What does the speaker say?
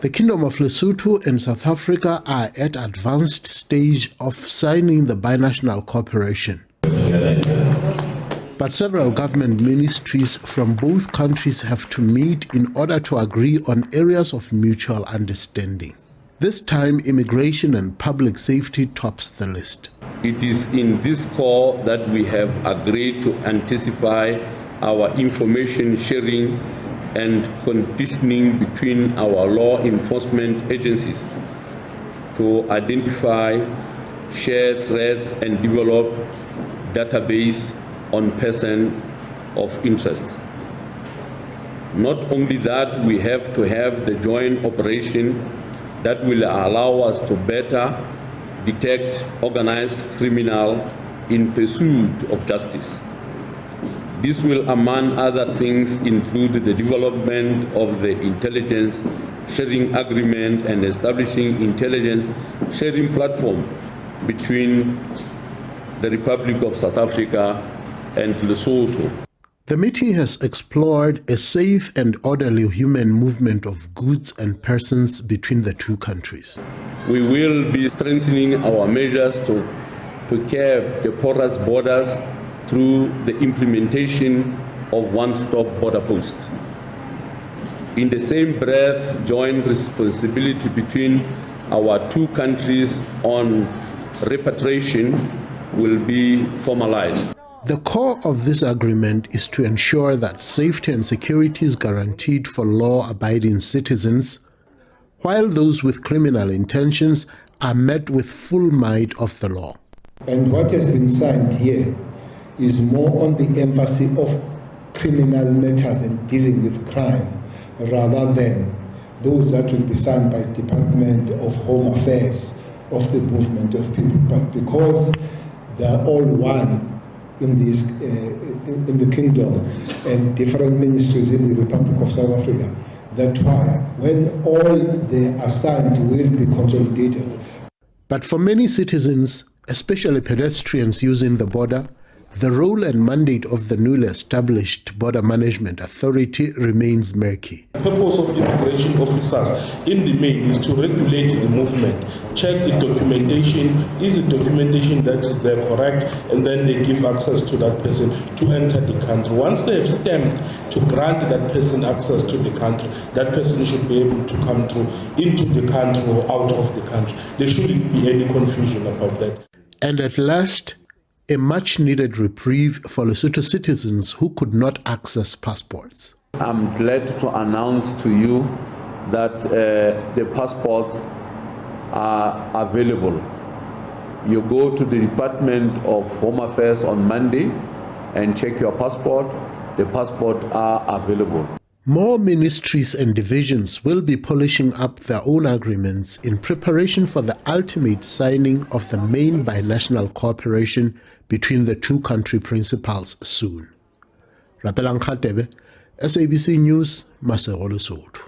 The Kingdom of Lesotho and South Africa are at advanced stage of signing the Binational Cooperation. But several government ministries from both countries have to meet in order to agree on areas of mutual understanding. This time, immigration and public safety tops the list. It is in this call that we have agreed to intensify our information sharing and conditioning between our law enforcement agencies to identify, share threats and develop database on persons of interest. Not only that, we have to have the joint operation that will allow us to better detect organized criminal in pursuit of justice. This will, among other things, include the development of the intelligence sharing agreement and establishing intelligence sharing platform between the Republic of South Africa and Lesotho. The meeting has explored a safe and orderly human movement of goods and persons between the two countries. We will be strengthening our measures to curb the porous borders through the implementation of one-stop border posts. In the same breath, joint responsibility between our two countries on repatriation will be formalized. The core of this agreement is to ensure that safety and security is guaranteed for law-abiding citizens, while those with criminal intentions are met with full might of the law. And what has been signed here is more on the emphasis of criminal matters and dealing with crime, rather than those that will be signed by Department of Home Affairs of the movement of people. But because they are all one in this in the kingdom and different ministries in the Republic of South Africa, that's why when all they are signed will be consolidated. But for many citizens, especially pedestrians using the border, the role and mandate of the newly established Border Management Authority remains murky. The purpose of immigration officers in the main is to regulate the movement, check the documentation, is the documentation that is there correct, and then they give access to that person to enter the country. Once they have stamped to grant that person access to the country, that person should be able to come through into the country or out of the country. There shouldn't be any confusion about that. And at last, a much-needed reprieve for Lesotho citizens who could not access passports. I'm glad to announce to you that the passports are available. You go to the Department of Home Affairs on Monday and check your passport. The passports are available. More ministries and divisions will be polishing up their own agreements in preparation for the ultimate signing of the main binational cooperation between the two country principals soon. Rapelang Khatebe, SABC News, Masego Lesotho.